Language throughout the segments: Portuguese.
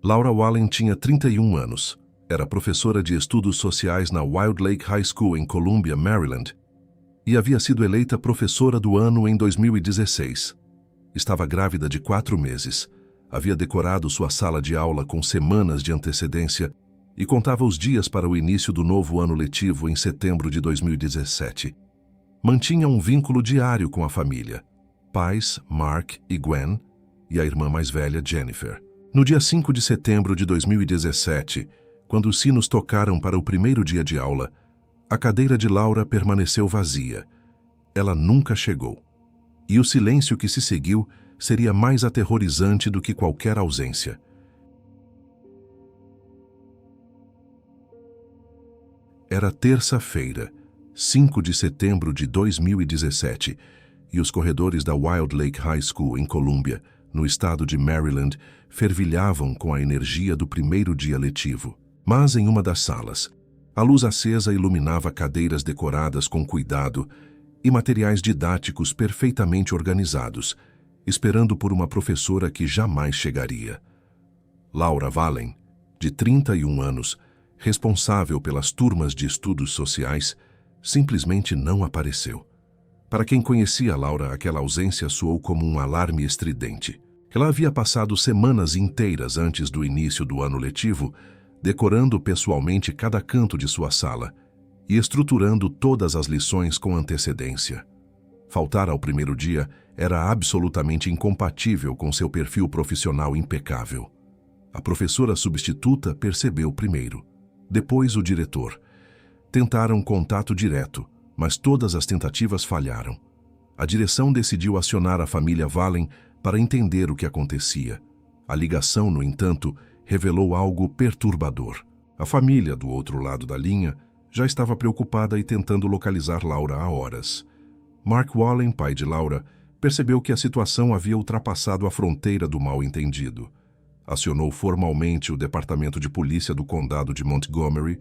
Laura Wallen tinha 31 anos. Era professora de estudos sociais na Wild Lake High School em Columbia, Maryland, e havia sido eleita professora do ano em 2016. Estava grávida de 4 meses. Havia decorado sua sala de aula com semanas de antecedência e contava os dias para o início do novo ano letivo em setembro de 2017. Mantinha um vínculo diário com a família, pais, Mark e Gwen, e a irmã mais velha, Jennifer. No dia 5 de setembro de 2017, quando os sinos tocaram para o primeiro dia de aula, a cadeira de Laura permaneceu vazia. Ela nunca chegou. E o silêncio que se seguiu seria mais aterrorizante do que qualquer ausência. Era terça-feira, 5 de setembro de 2017, e os corredores da Wild Lake High School em Columbia, no estado de Maryland, fervilhavam com a energia do primeiro dia letivo. Mas em uma das salas, a luz acesa iluminava cadeiras decoradas com cuidado e materiais didáticos perfeitamente organizados, esperando por uma professora que jamais chegaria. Laura Wallen, de 31 anos, responsável pelas turmas de estudos sociais, simplesmente não apareceu. Para quem conhecia Laura, aquela ausência soou como um alarme estridente. Ela havia passado semanas inteiras antes do início do ano letivo, decorando pessoalmente cada canto de sua sala e estruturando todas as lições com antecedência. Faltar ao primeiro dia era absolutamente incompatível com seu perfil profissional impecável. A professora substituta percebeu primeiro, depois o diretor. Tentaram contato direto, mas todas as tentativas falharam. A direção decidiu acionar a família Wallen para entender o que acontecia. A ligação, no entanto, revelou algo perturbador. A família, do outro lado da linha, já estava preocupada e tentando localizar Laura há horas. Mark Wallen, pai de Laura, percebeu que a situação havia ultrapassado a fronteira do mal-entendido. Acionou formalmente o Departamento de Polícia do Condado de Montgomery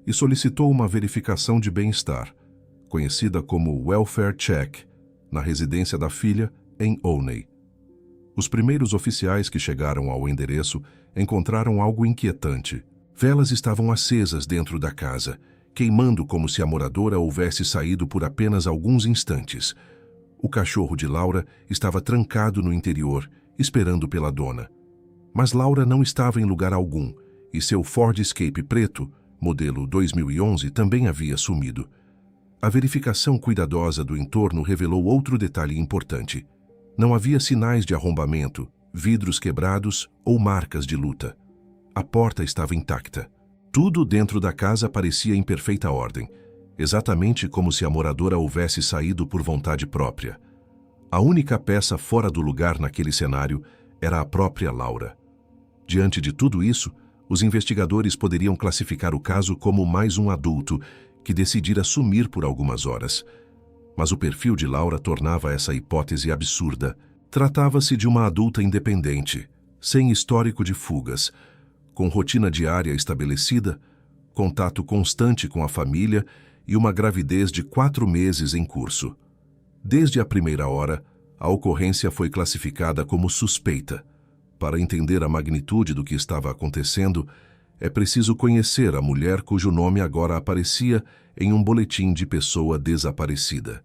e solicitou uma verificação de bem-estar, conhecida como Welfare Check, na residência da filha, em Olney. Os primeiros oficiais que chegaram ao endereço encontraram algo inquietante. Velas estavam acesas dentro da casa, queimando como se a moradora houvesse saído por apenas alguns instantes. O cachorro de Laura estava trancado no interior, esperando pela dona. Mas Laura não estava em lugar algum, e seu Ford Escape preto, modelo 2011, também havia sumido. A verificação cuidadosa do entorno revelou outro detalhe importante. Não havia sinais de arrombamento, vidros quebrados ou marcas de luta. A porta estava intacta. Tudo dentro da casa parecia em perfeita ordem, exatamente como se a moradora houvesse saído por vontade própria. A única peça fora do lugar naquele cenário era a própria Laura. Diante de tudo isso, os investigadores poderiam classificar o caso como mais um adulto que decidira sumir por algumas horas. Mas o perfil de Laura tornava essa hipótese absurda. Tratava-se de uma adulta independente, sem histórico de fugas, com rotina diária estabelecida, contato constante com a família e uma gravidez de 4 meses em curso. Desde a primeira hora, a ocorrência foi classificada como suspeita. Para entender a magnitude do que estava acontecendo, é preciso conhecer a mulher cujo nome agora aparecia em um boletim de pessoa desaparecida.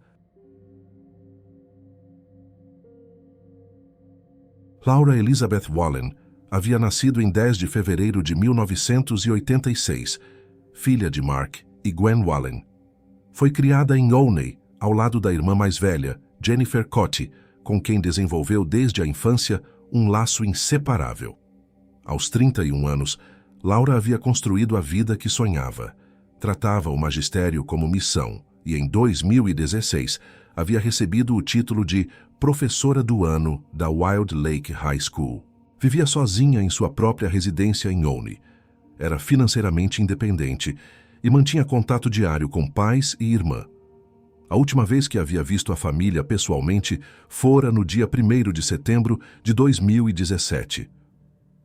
Laura Elizabeth Wallen havia nascido em 10 de fevereiro de 1986, filha de Mark e Gwen Wallen. Foi criada em Olney, ao lado da irmã mais velha, Jennifer Cotti, com quem desenvolveu desde a infância um laço inseparável. Aos 31 anos, Laura havia construído a vida que sonhava. Tratava o magistério como missão e, em 2016, havia recebido o título de Professora do Ano da Wild Lake High School. Vivia sozinha em sua própria residência em Olney. Era financeiramente independente e mantinha contato diário com pais e irmã. A última vez que havia visto a família pessoalmente fora no dia 1º de setembro de 2017.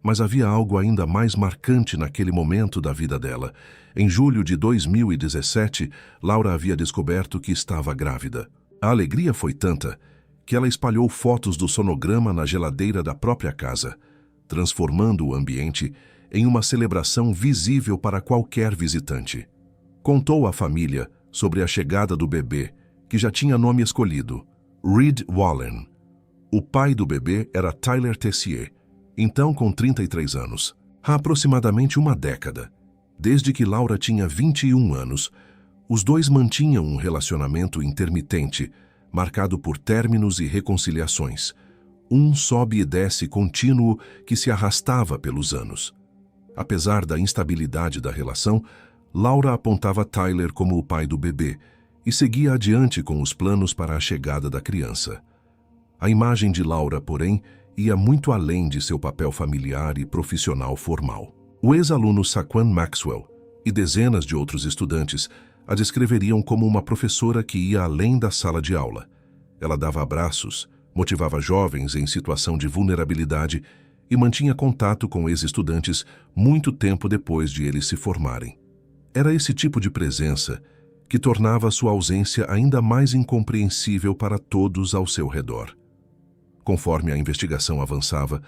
Mas havia algo ainda mais marcante naquele momento da vida dela. Em julho de 2017, Laura havia descoberto que estava grávida. A alegria foi tanta que ela espalhou fotos do sonograma na geladeira da própria casa. transformando o ambiente em uma celebração visível para qualquer visitante. Contou à família sobre a chegada do bebê, que já tinha nome escolhido, Reed Wallen. O pai do bebê era Tyler Tessier, então com 33 anos. Há aproximadamente uma década, desde que Laura tinha 21 anos, os dois mantinham um relacionamento intermitente, marcado por términos e reconciliações, um sobe e desce contínuo que se arrastava pelos anos. Apesar da instabilidade da relação, Laura apontava Tyler como o pai do bebê e seguia adiante com os planos para a chegada da criança. A imagem de Laura, porém, ia muito além de seu papel familiar e profissional formal. O ex-aluno Saquon Maxwell e dezenas de outros estudantes a descreveriam como uma professora que ia além da sala de aula. Ela dava abraços, motivava jovens em situação de vulnerabilidade e mantinha contato com ex-estudantes muito tempo depois de eles se formarem. Era esse tipo de presença que tornava sua ausência ainda mais incompreensível para todos ao seu redor. Conforme a investigação avançava,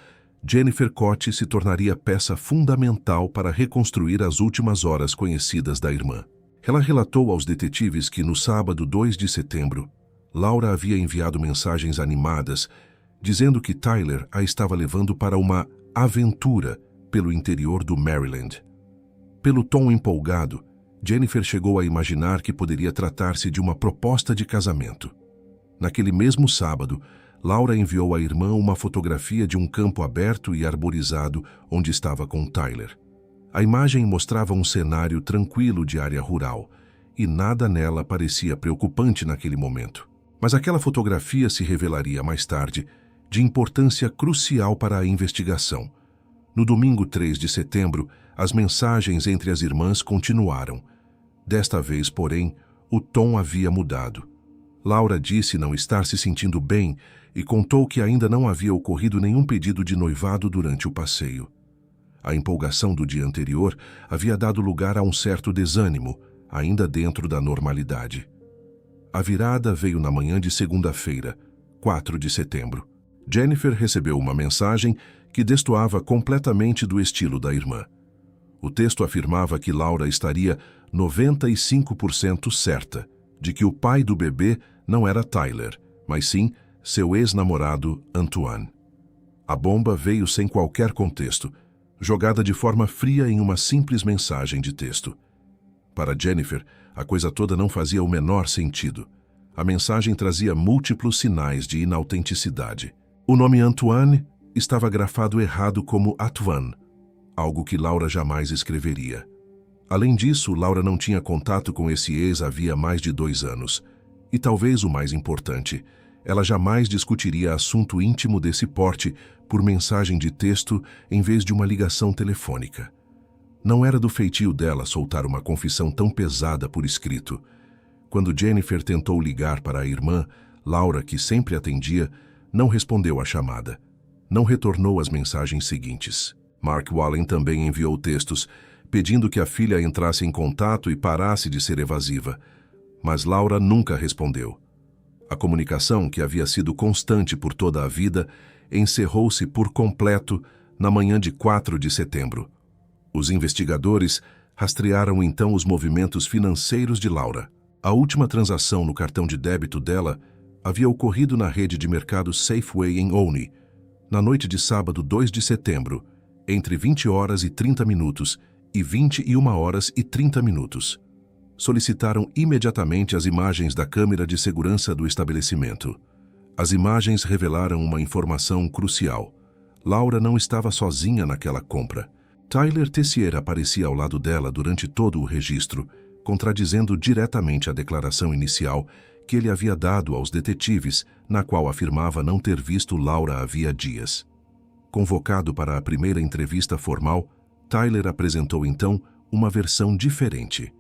Jennifer Cote se tornaria peça fundamental para reconstruir as últimas horas conhecidas da irmã. Ela relatou aos detetives que no sábado 2 de setembro, Laura havia enviado mensagens animadas, dizendo que Tyler a estava levando para uma aventura pelo interior do Maryland. Pelo tom empolgado, Jennifer chegou a imaginar que poderia tratar-se de uma proposta de casamento. Naquele mesmo sábado, Laura enviou à irmã uma fotografia de um campo aberto e arborizado onde estava com Tyler. A imagem mostrava um cenário tranquilo de área rural, e nada nela parecia preocupante naquele momento. Mas aquela fotografia se revelaria mais tarde de importância crucial para a investigação. No domingo 3 de setembro, as mensagens entre as irmãs continuaram. Desta vez, porém, o tom havia mudado. Laura disse não estar se sentindo bem e contou que ainda não havia ocorrido nenhum pedido de noivado durante o passeio. A empolgação do dia anterior havia dado lugar a um certo desânimo, ainda dentro da normalidade. A virada veio na manhã de segunda-feira, 4 de setembro. Jennifer recebeu uma mensagem que destoava completamente do estilo da irmã. O texto afirmava que Laura estaria 95% certa de que o pai do bebê não era Tyler, mas sim seu ex-namorado Antoine. A bomba veio sem qualquer contexto, jogada de forma fria em uma simples mensagem de texto. Para Jennifer, a coisa toda não fazia o menor sentido. A mensagem trazia múltiplos sinais de inautenticidade. O nome Antoine estava grafado errado como Antoine, algo que Laura jamais escreveria. Além disso, Laura não tinha contato com esse ex havia mais de 2 anos. E talvez o mais importante, ela jamais discutiria assunto íntimo desse porte por mensagem de texto em vez de uma ligação telefônica. Não era do feitio dela soltar uma confissão tão pesada por escrito. Quando Jennifer tentou ligar para a irmã, Laura, que sempre atendia, não respondeu à chamada. Não retornou as mensagens seguintes. Mark Wallen também enviou textos, pedindo que a filha entrasse em contato e parasse de ser evasiva. Mas Laura nunca respondeu. A comunicação, que havia sido constante por toda a vida, encerrou-se por completo na manhã de 4 de setembro. Os investigadores rastrearam então os movimentos financeiros de Laura. A última transação no cartão de débito dela havia ocorrido na rede de mercado Safeway em Olney, na noite de sábado 2 de setembro, entre 20 horas e 30 minutos e 21 horas e 30 minutos. Solicitaram imediatamente as imagens da câmera de segurança do estabelecimento. As imagens revelaram uma informação crucial. Laura não estava sozinha naquela compra. Tyler Tessier aparecia ao lado dela durante todo o registro, contradizendo diretamente a declaração inicial que ele havia dado aos detetives, na qual afirmava não ter visto Laura havia dias. Convocado para a primeira entrevista formal, Tyler apresentou então uma versão diferente.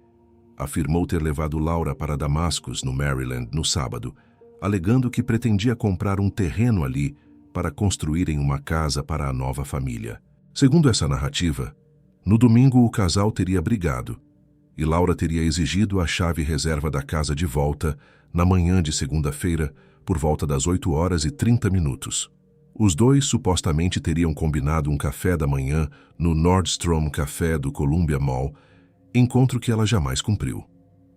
Afirmou ter levado Laura para Damascus, no Maryland, no sábado, alegando que pretendia comprar um terreno ali para construírem uma casa para a nova família. Segundo essa narrativa, no domingo o casal teria brigado e Laura teria exigido a chave reserva da casa de volta na manhã de segunda-feira, por volta das 8 horas e 30 minutos. Os dois supostamente teriam combinado um café da manhã no Nordstrom Café do Columbia Mall, encontro que ela jamais cumpriu.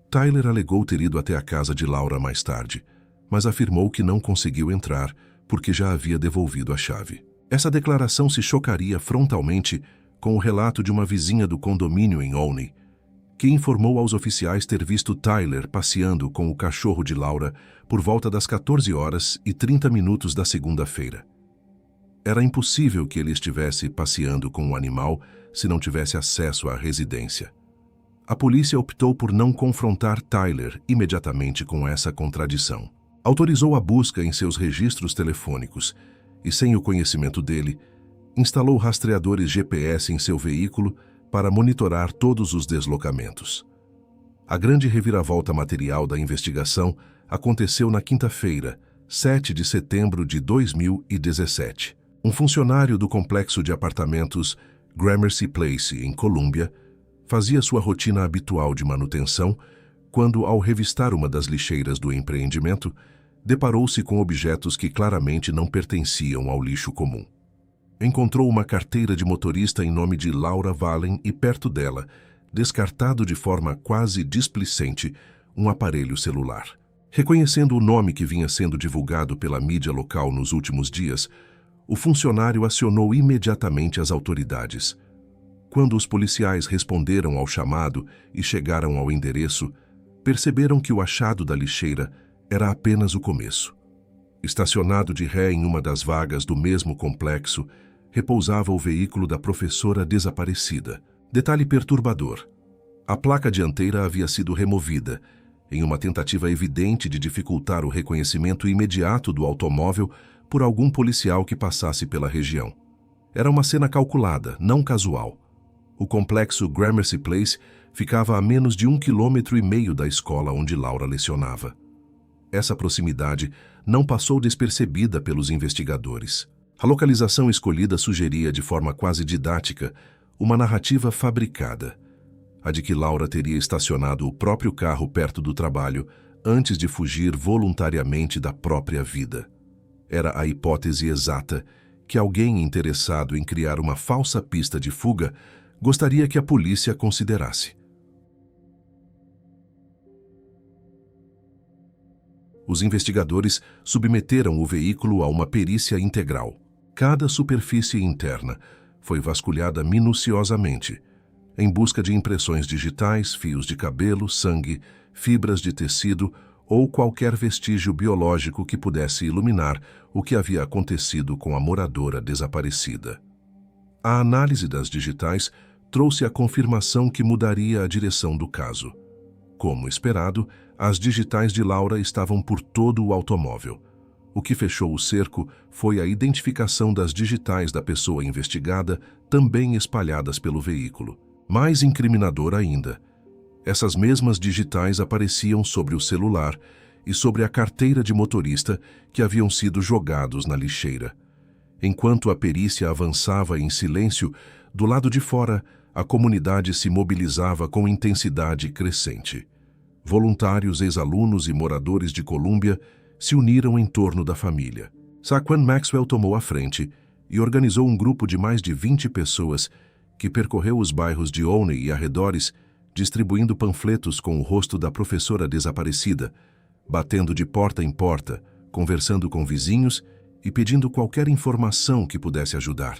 Tyler alegou ter ido até a casa de Laura mais tarde, mas afirmou que não conseguiu entrar porque já havia devolvido a chave. Essa declaração se chocaria frontalmente com o relato de uma vizinha do condomínio em Olney, que informou aos oficiais ter visto Tyler passeando com o cachorro de Laura por volta das 14h30 da segunda-feira. Era impossível que ele estivesse passeando com o animal se não tivesse acesso à residência. A polícia optou por não confrontar Tyler imediatamente com essa contradição. Autorizou a busca em seus registros telefônicos e, sem o conhecimento dele, instalou rastreadores GPS em seu veículo para monitorar todos os deslocamentos. A grande reviravolta material da investigação aconteceu na quinta-feira, 7 de setembro de 2017. Um funcionário do complexo de apartamentos Gramercy Place, em Columbia, fazia sua rotina habitual de manutenção quando, ao revistar uma das lixeiras do empreendimento, deparou-se com objetos que claramente não pertenciam ao lixo comum. Encontrou uma carteira de motorista em nome de Laura Vallen e, perto dela, descartado de forma quase displicente, um aparelho celular. Reconhecendo o nome que vinha sendo divulgado pela mídia local nos últimos dias, o funcionário acionou imediatamente as autoridades. Quando os policiais responderam ao chamado e chegaram ao endereço, perceberam que o achado da lixeira era apenas o começo. Estacionado de ré em uma das vagas do mesmo complexo, repousava o veículo da professora desaparecida. Detalhe perturbador: a placa dianteira havia sido removida, em uma tentativa evidente de dificultar o reconhecimento imediato do automóvel por algum policial que passasse pela região. Era uma cena calculada, não casual. O complexo Gramercy Place ficava a menos de 1,5 km da escola onde Laura lecionava. Essa proximidade não passou despercebida pelos investigadores. A localização escolhida sugeria, de forma quase didática, uma narrativa fabricada, a de que Laura teria estacionado o próprio carro perto do trabalho antes de fugir voluntariamente da própria vida. Era a hipótese exata que alguém interessado em criar uma falsa pista de fuga gostaria que a polícia considerasse. Os investigadores submeteram o veículo a uma perícia integral. Cada superfície interna foi vasculhada minuciosamente, em busca de impressões digitais, fios de cabelo, sangue, fibras de tecido ou qualquer vestígio biológico que pudesse iluminar o que havia acontecido com a moradora desaparecida. A análise das digitais trouxe a confirmação que mudaria a direção do caso. Como esperado, as digitais de Laura estavam por todo o automóvel. O que fechou o cerco foi a identificação das digitais da pessoa investigada, também espalhadas pelo veículo. Mais incriminador ainda, essas mesmas digitais apareciam sobre o celular e sobre a carteira de motorista que haviam sido jogados na lixeira. Enquanto a perícia avançava em silêncio, do lado de fora, a comunidade se mobilizava com intensidade crescente. Voluntários, ex-alunos e moradores de Columbia se uniram em torno da família. Saquon Maxwell tomou a frente e organizou um grupo de mais de 20 pessoas que percorreu os bairros de Olney e arredores, distribuindo panfletos com o rosto da professora desaparecida, batendo de porta em porta, conversando com vizinhos e pedindo qualquer informação que pudesse ajudar.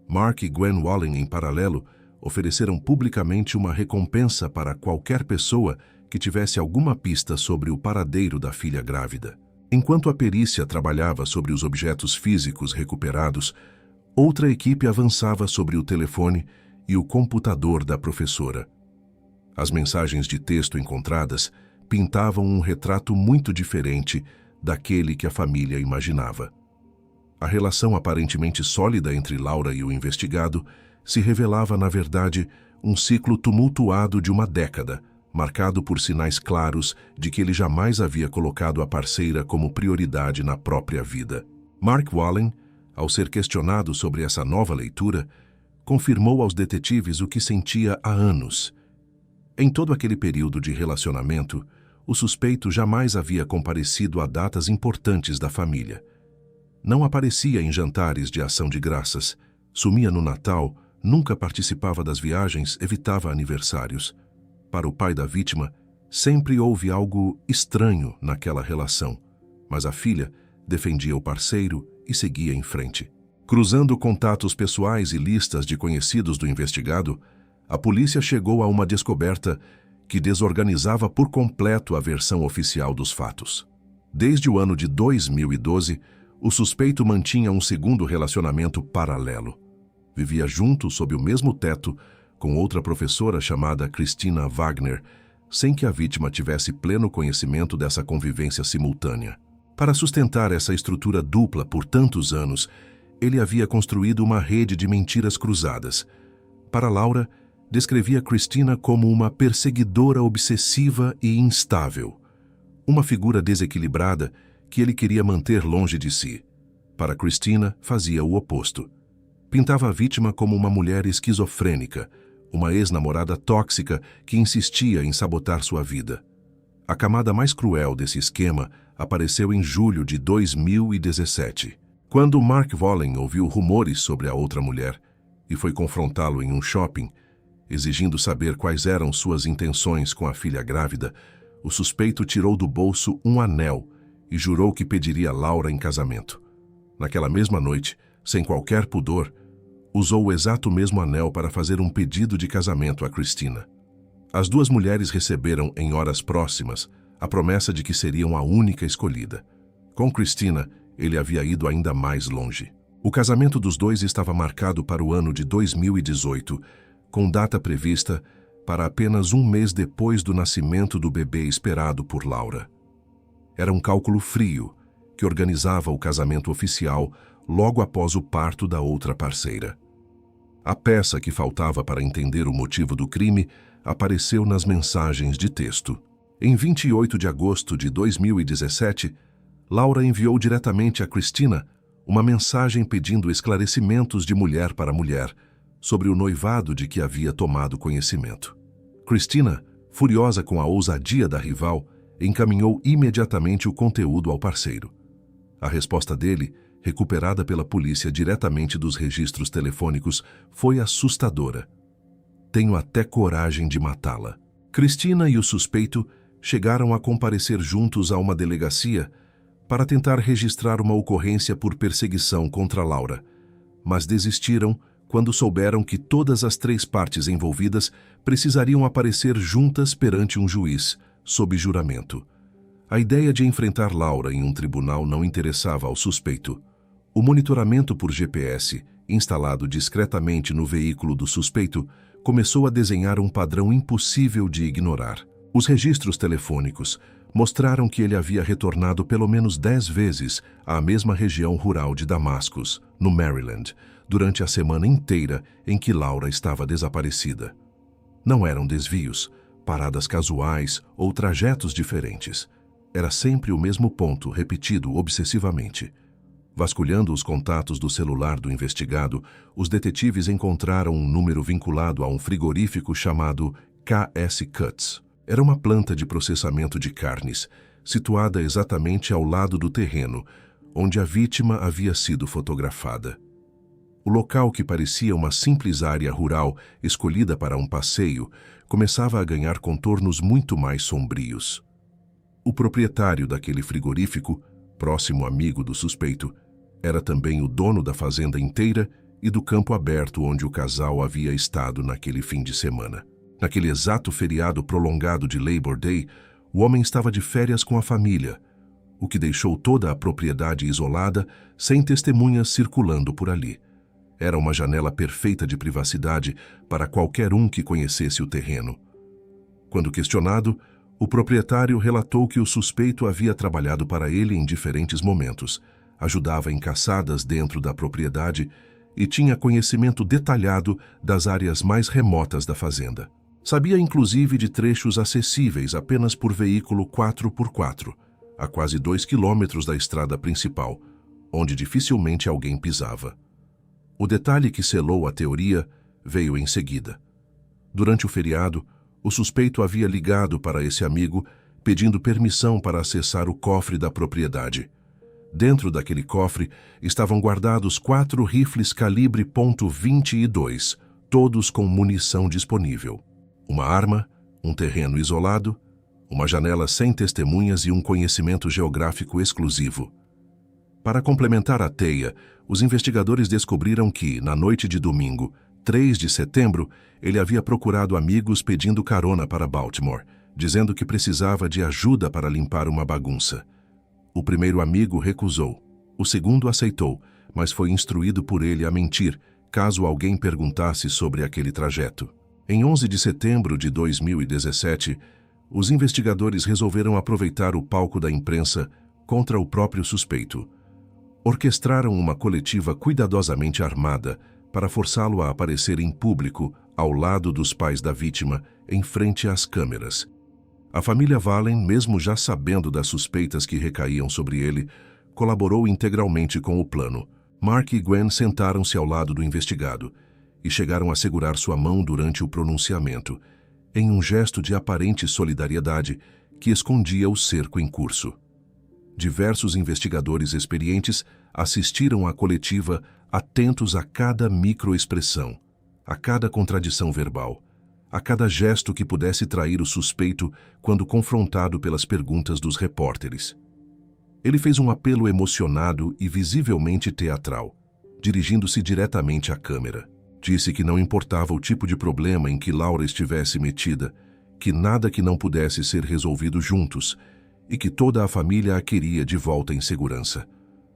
Mark e Gwen Wallen, em paralelo, ofereceram publicamente uma recompensa para qualquer pessoa que tivesse alguma pista sobre o paradeiro da filha grávida. Enquanto a perícia trabalhava sobre os objetos físicos recuperados, outra equipe avançava sobre o telefone e o computador da professora. As mensagens de texto encontradas pintavam um retrato muito diferente daquele que a família imaginava. A relação aparentemente sólida entre Laura e o investigado se revelava, na verdade, um ciclo tumultuado de uma década, marcado por sinais claros de que ele jamais havia colocado a parceira como prioridade na própria vida. Mark Wallen, ao ser questionado sobre essa nova leitura, confirmou aos detetives o que sentia há anos. Em todo aquele período de relacionamento, o suspeito jamais havia comparecido a datas importantes da família. Não aparecia em jantares de ação de graças, sumia no Natal, nunca participava das viagens, evitava aniversários. Para o pai da vítima, sempre houve algo estranho naquela relação, mas a filha defendia o parceiro e seguia em frente. Cruzando contatos pessoais e listas de conhecidos do investigado, a polícia chegou a uma descoberta que desorganizava por completo a versão oficial dos fatos. Desde o ano de 2012, o suspeito mantinha um segundo relacionamento paralelo. Vivia junto, sob o mesmo teto, com outra professora chamada Christina Wagner, sem que a vítima tivesse pleno conhecimento dessa convivência simultânea. Para sustentar essa estrutura dupla por tantos anos, ele havia construído uma rede de mentiras cruzadas. Para Laura, descrevia Christina como uma perseguidora obsessiva e instável, uma figura desequilibrada que ele queria manter longe de si. Para Christina, fazia o oposto. Pintava a vítima como uma mulher esquizofrênica, uma ex-namorada tóxica que insistia em sabotar sua vida. A camada mais cruel desse esquema apareceu em julho de 2017, quando Mark Wallen ouviu rumores sobre a outra mulher e foi confrontá-lo em um shopping, exigindo saber quais eram suas intenções com a filha grávida. O suspeito tirou do bolso um anel e jurou que pediria Laura em casamento. Naquela mesma noite, sem qualquer pudor, usou o exato mesmo anel para fazer um pedido de casamento a Christina. As duas mulheres receberam, em horas próximas, a promessa de que seriam a única escolhida. Com Christina, ele havia ido ainda mais longe. O casamento dos dois estava marcado para o ano de 2018, com data prevista para apenas um mês depois do nascimento do bebê esperado por Laura. Era um cálculo frio que organizava o casamento oficial logo após o parto da outra parceira. A peça que faltava para entender o motivo do crime apareceu nas mensagens de texto. Em 28 de agosto de 2017, Laura enviou diretamente a Christina uma mensagem pedindo esclarecimentos de mulher para mulher sobre o noivado de que havia tomado conhecimento. Christina, furiosa com a ousadia da rival, encaminhou imediatamente o conteúdo ao parceiro. A resposta dele, recuperada pela polícia diretamente dos registros telefônicos, foi assustadora. Tenho até coragem de matá-la. Christina e o suspeito chegaram a comparecer juntos a uma delegacia para tentar registrar uma ocorrência por perseguição contra Laura, mas desistiram quando souberam que todas as três partes envolvidas precisariam aparecer juntas perante um juiz, sob juramento. A ideia de enfrentar Laura em um tribunal não interessava ao suspeito. O monitoramento por GPS, instalado discretamente no veículo do suspeito, começou a desenhar um padrão impossível de ignorar. Os registros telefônicos mostraram que ele havia retornado pelo menos 10 vezes à mesma região rural de Damascus, no Maryland, durante a semana inteira em que Laura estava desaparecida. Não eram desvios, paradas casuais ou trajetos diferentes. Era sempre o mesmo ponto, repetido obsessivamente. Vasculhando os contatos do celular do investigado, os detetives encontraram um número vinculado a um frigorífico chamado KS Cuts. Era uma planta de processamento de carnes, situada exatamente ao lado do terreno, onde a vítima havia sido fotografada. O local, que parecia uma simples área rural escolhida para um passeio, começava a ganhar contornos muito mais sombrios. O proprietário daquele frigorífico, próximo amigo do suspeito, era também o dono da fazenda inteira e do campo aberto onde o casal havia estado naquele fim de semana. Naquele exato feriado prolongado de Labor Day, o homem estava de férias com a família, o que deixou toda a propriedade isolada, sem testemunhas circulando por ali. Era uma janela perfeita de privacidade para qualquer um que conhecesse o terreno. Quando questionado, o proprietário relatou que o suspeito havia trabalhado para ele em diferentes momentos, ajudava em caçadas dentro da propriedade e tinha conhecimento detalhado das áreas mais remotas da fazenda. Sabia inclusive de trechos acessíveis apenas por veículo 4x4, a quase 2 quilômetros da estrada principal, onde dificilmente alguém pisava. O detalhe que selou a teoria veio em seguida. Durante o feriado, o suspeito havia ligado para esse amigo pedindo permissão para acessar o cofre da propriedade. Dentro daquele cofre estavam guardados 4 rifles calibre .22, todos com munição disponível. Uma arma, um terreno isolado, uma janela sem testemunhas e um conhecimento geográfico exclusivo. Para complementar a teia, os investigadores descobriram que, na noite de domingo, 3 de setembro, ele havia procurado amigos pedindo carona para Baltimore, dizendo que precisava de ajuda para limpar uma bagunça. O primeiro amigo recusou. O segundo aceitou, mas foi instruído por ele a mentir, caso alguém perguntasse sobre aquele trajeto. Em 11 de setembro de 2017, os investigadores resolveram aproveitar o palco da imprensa contra o próprio suspeito. Orquestraram uma coletiva cuidadosamente armada para forçá-lo a aparecer em público ao lado dos pais da vítima, em frente às câmeras. A família Vallen, mesmo já sabendo das suspeitas que recaíam sobre ele, colaborou integralmente com o plano. Mark e Gwen sentaram-se ao lado do investigado e chegaram a segurar sua mão durante o pronunciamento, em um gesto de aparente solidariedade que escondia o cerco em curso. Diversos investigadores experientes assistiram à coletiva, atentos a cada microexpressão, a cada contradição verbal, a cada gesto que pudesse trair o suspeito quando confrontado pelas perguntas dos repórteres. Ele fez um apelo emocionado e visivelmente teatral, dirigindo-se diretamente à câmera. Disse que não importava o tipo de problema em que Laura estivesse metida, que nada que não pudesse ser resolvido juntos, e que toda a família a queria de volta em segurança.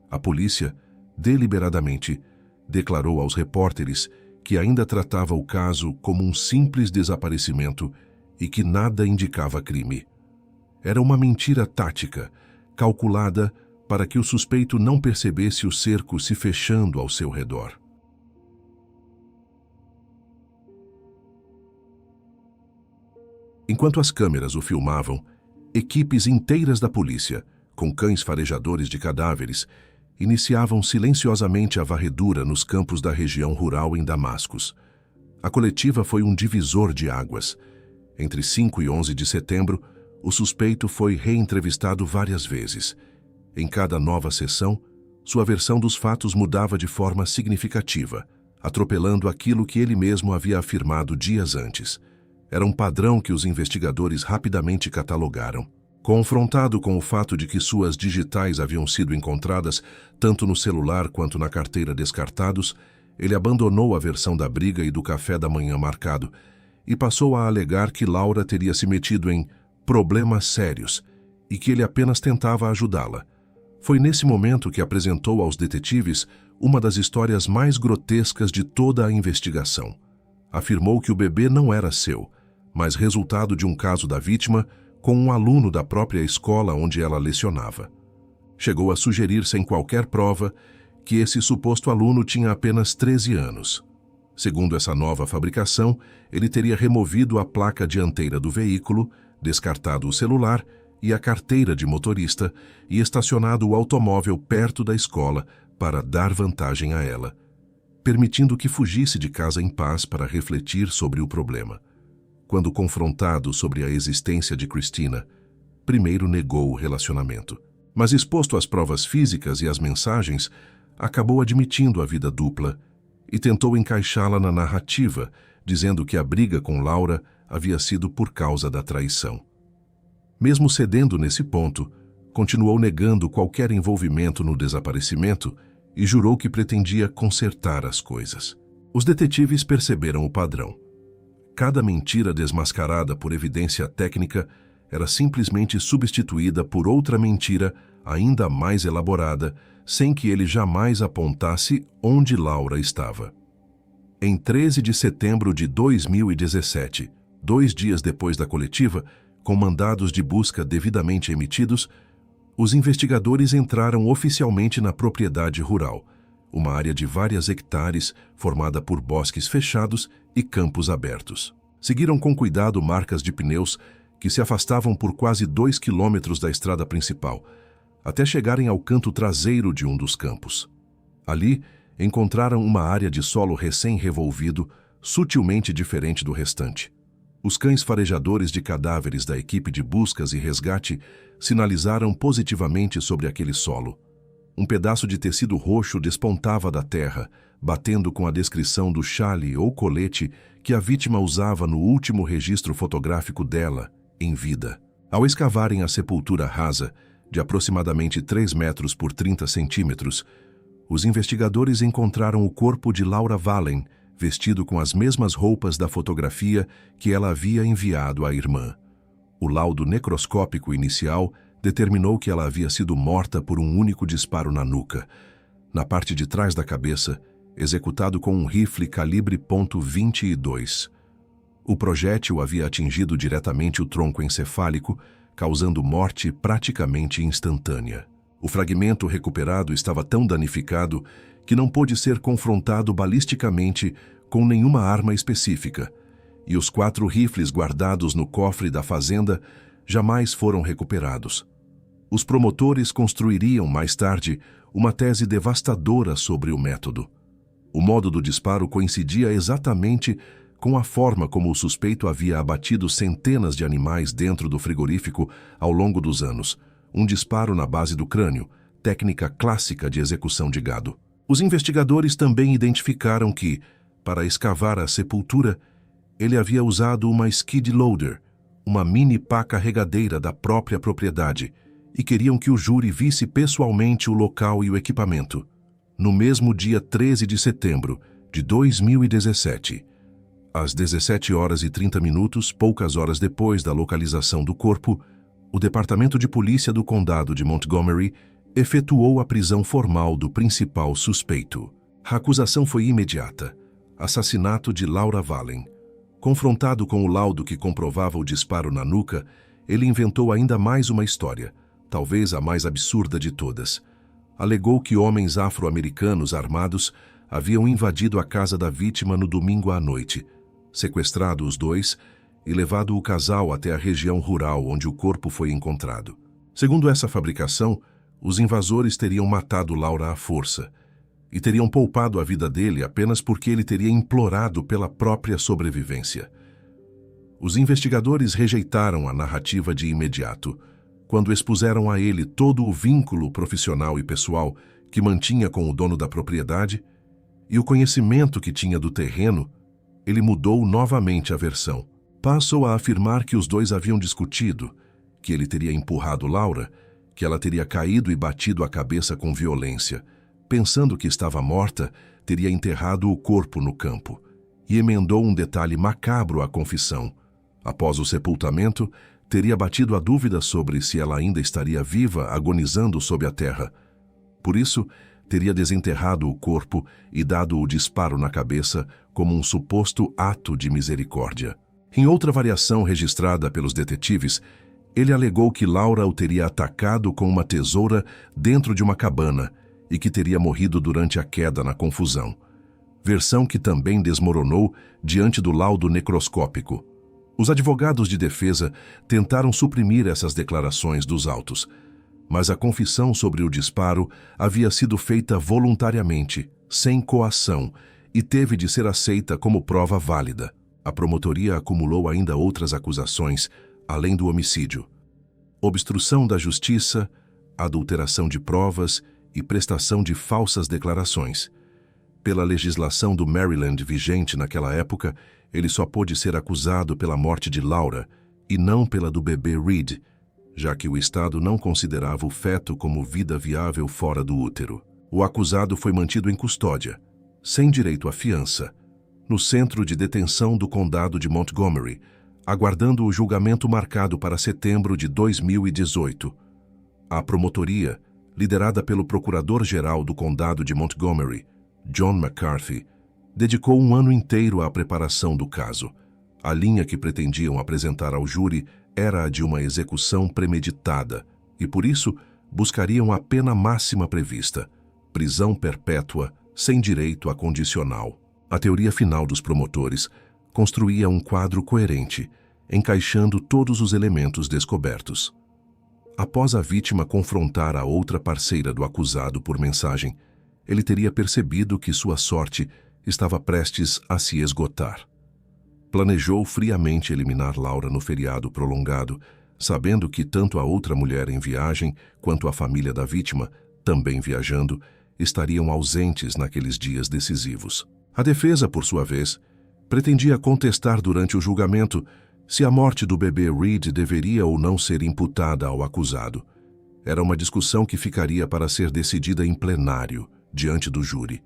A polícia, deliberadamente, declarou aos repórteres que ainda tratava o caso como um simples desaparecimento e que nada indicava crime. Era uma mentira tática, calculada para que o suspeito não percebesse o cerco se fechando ao seu redor. Enquanto as câmeras o filmavam, equipes inteiras da polícia, com cães farejadores de cadáveres, iniciavam silenciosamente a varredura nos campos da região rural em Damascus. A coletiva foi um divisor de águas. Entre 5 e 11 de setembro, o suspeito foi reentrevistado várias vezes. Em cada nova sessão, sua versão dos fatos mudava de forma significativa, atropelando aquilo que ele mesmo havia afirmado dias antes. Era um padrão que os investigadores rapidamente catalogaram. Confrontado com o fato de que suas digitais haviam sido encontradas tanto no celular quanto na carteira descartados, ele abandonou a versão da briga e do café da manhã marcado e passou a alegar que Laura teria se metido em problemas sérios e que ele apenas tentava ajudá-la. Foi nesse momento que apresentou aos detetives uma das histórias mais grotescas de toda a investigação. Afirmou que o bebê não era seu, mas resultado de um caso da vítima com um aluno da própria escola onde ela lecionava. Chegou a sugerir, sem qualquer prova, que esse suposto aluno tinha apenas 13 anos. Segundo essa nova fabricação, ele teria removido a placa dianteira do veículo, descartado o celular e a carteira de motorista e estacionado o automóvel perto da escola para dar vantagem a ela, permitindo que fugisse de casa em paz para refletir sobre o problema. Quando confrontado sobre a existência de Christina, primeiro negou o relacionamento. Mas exposto às provas físicas e às mensagens, acabou admitindo a vida dupla e tentou encaixá-la na narrativa, dizendo que a briga com Laura havia sido por causa da traição. Mesmo cedendo nesse ponto, continuou negando qualquer envolvimento no desaparecimento e jurou que pretendia consertar as coisas. Os detetives perceberam o padrão. Cada mentira desmascarada por evidência técnica era simplesmente substituída por outra mentira ainda mais elaborada, sem que ele jamais apontasse onde Laura estava. Em 13 de setembro de 2017, 2 dias depois da coletiva, com mandados de busca devidamente emitidos, os investigadores entraram oficialmente na propriedade rural, uma área de várias hectares formada por bosques fechados e campos abertos. Seguiram com cuidado marcas de pneus que se afastavam por quase 2 quilômetros da estrada principal, até chegarem ao canto traseiro de um dos campos. Ali, encontraram uma área de solo recém-revolvido, sutilmente diferente do restante. Os cães farejadores de cadáveres da equipe de buscas e resgate sinalizaram positivamente sobre aquele solo. Um pedaço de tecido roxo despontava da terra, batendo com a descrição do chale ou colete que a vítima usava no último registro fotográfico dela, em vida. Ao escavarem a sepultura rasa, de aproximadamente 3 metros por 30 centímetros, os investigadores encontraram o corpo de Laura Vallen, vestido com as mesmas roupas da fotografia que ela havia enviado à irmã. O laudo necroscópico inicial determinou que ela havia sido morta por um único disparo na nuca, na parte de trás da cabeça, executado com um rifle calibre .22. O projétil havia atingido diretamente o tronco encefálico, causando morte praticamente instantânea. O fragmento recuperado estava tão danificado que não pôde ser confrontado balisticamente com nenhuma arma específica, e os 4 rifles guardados no cofre da fazenda jamais foram recuperados. Os promotores construiriam, mais tarde, uma tese devastadora sobre o método. O modo do disparo coincidia exatamente com a forma como o suspeito havia abatido centenas de animais dentro do frigorífico ao longo dos anos. Um disparo na base do crânio, técnica clássica de execução de gado. Os investigadores também identificaram que, para escavar a sepultura, ele havia usado uma skid loader, uma mini pá carregadeira da própria propriedade, e queriam que o júri visse pessoalmente o local e o equipamento. No mesmo dia 13 de setembro de 2017, às 17h30, poucas horas depois da localização do corpo, o Departamento de Polícia do Condado de Montgomery efetuou a prisão formal do principal suspeito. A acusação foi imediata: assassinato de Laura Vallen. Confrontado com o laudo que comprovava o disparo na nuca, ele inventou ainda mais uma história, talvez a mais absurda de todas. Alegou que homens afro-americanos armados haviam invadido a casa da vítima no domingo à noite, sequestrado os dois e levado o casal até a região rural onde o corpo foi encontrado. Segundo essa fabricação, os invasores teriam matado Laura à força e teriam poupado a vida dele apenas porque ele teria implorado pela própria sobrevivência. Os investigadores rejeitaram a narrativa de imediato, quando expuseram a ele todo o vínculo profissional e pessoal que mantinha com o dono da propriedade e o conhecimento que tinha do terreno. Ele mudou novamente a versão. Passou a afirmar que os dois haviam discutido, que ele teria empurrado Laura, que ela teria caído e batido a cabeça com violência. Pensando que estava morta, teria enterrado o corpo no campo. E emendou um detalhe macabro à confissão. Após o sepultamento, teria batido a dúvida sobre se ela ainda estaria viva, agonizando sob a terra. Por isso, teria desenterrado o corpo e dado o disparo na cabeça como um suposto ato de misericórdia. Em outra variação registrada pelos detetives, ele alegou que Laura o teria atacado com uma tesoura dentro de uma cabana e que teria morrido durante a queda na confusão. Versão que também desmoronou diante do laudo necroscópico. Os advogados de defesa tentaram suprimir essas declarações dos autos, mas a confissão sobre o disparo havia sido feita voluntariamente, sem coação, e teve de ser aceita como prova válida. A promotoria acumulou ainda outras acusações, além do homicídio: obstrução da justiça, adulteração de provas e prestação de falsas declarações. Pela legislação do Maryland vigente naquela época, ele só pôde ser acusado pela morte de Laura e não pela do bebê Reed, já que o Estado não considerava o feto como vida viável fora do útero. O acusado foi mantido em custódia, sem direito à fiança, no centro de detenção do condado de Montgomery, aguardando o julgamento marcado para setembro de 2018. A promotoria, liderada pelo procurador-geral do condado de Montgomery, John McCarthy, dedicou um ano inteiro à preparação do caso. A linha que pretendiam apresentar ao júri era a de uma execução premeditada e, por isso, buscariam a pena máxima prevista: prisão perpétua sem direito a condicional. A teoria final dos promotores construía um quadro coerente, encaixando todos os elementos descobertos. Após a vítima confrontar a outra parceira do acusado por mensagem, ele teria percebido que sua sorte estava prestes a se esgotar. Planejou friamente eliminar Laura no feriado prolongado, sabendo que tanto a outra mulher em viagem quanto a família da vítima também viajando, estariam ausentes naqueles dias decisivos. A defesa, por sua vez, pretendia contestar durante o julgamento se a morte do bebê Reed deveria ou não ser imputada ao acusado. Era uma discussão que ficaria para ser decidida em plenário, diante do júri.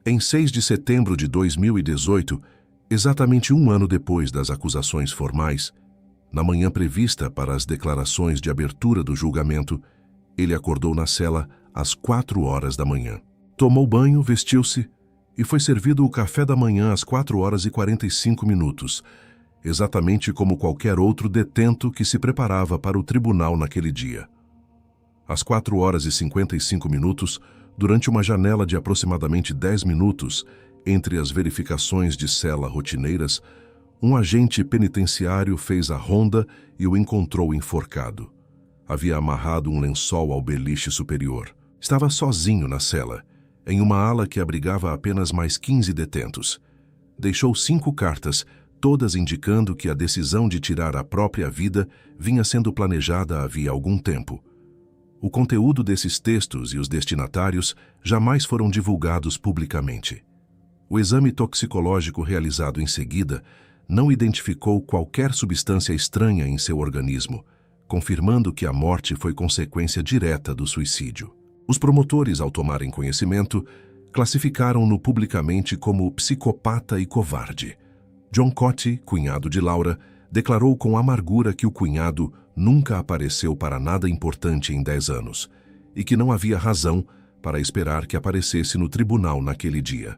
Em 6 de setembro de 2018, exatamente um ano depois das acusações formais, na manhã prevista para as declarações de abertura do julgamento, ele acordou na cela às 4 horas da manhã. Tomou banho, vestiu-se e foi servido o café da manhã às 4 horas e 45 minutos, exatamente como qualquer outro detento que se preparava para o tribunal naquele dia. Às 4 horas e 55 minutos, durante uma janela de aproximadamente 10 minutos, entre as verificações de cela rotineiras, um agente penitenciário fez a ronda e o encontrou enforcado. Havia amarrado um lençol ao beliche superior. Estava sozinho na cela, em uma ala que abrigava apenas mais 15 detentos. Deixou 5 cartas, todas indicando que a decisão de tirar a própria vida vinha sendo planejada havia algum tempo. O conteúdo desses textos e os destinatários jamais foram divulgados publicamente. O exame toxicológico realizado em seguida não identificou qualquer substância estranha em seu organismo, confirmando que a morte foi consequência direta do suicídio. Os promotores, ao tomarem conhecimento, classificaram-no publicamente como psicopata e covarde. John Cote, cunhado de Laura, declarou com amargura que o cunhado nunca apareceu para nada importante em 10 anos e que não havia razão para esperar que aparecesse no tribunal naquele dia.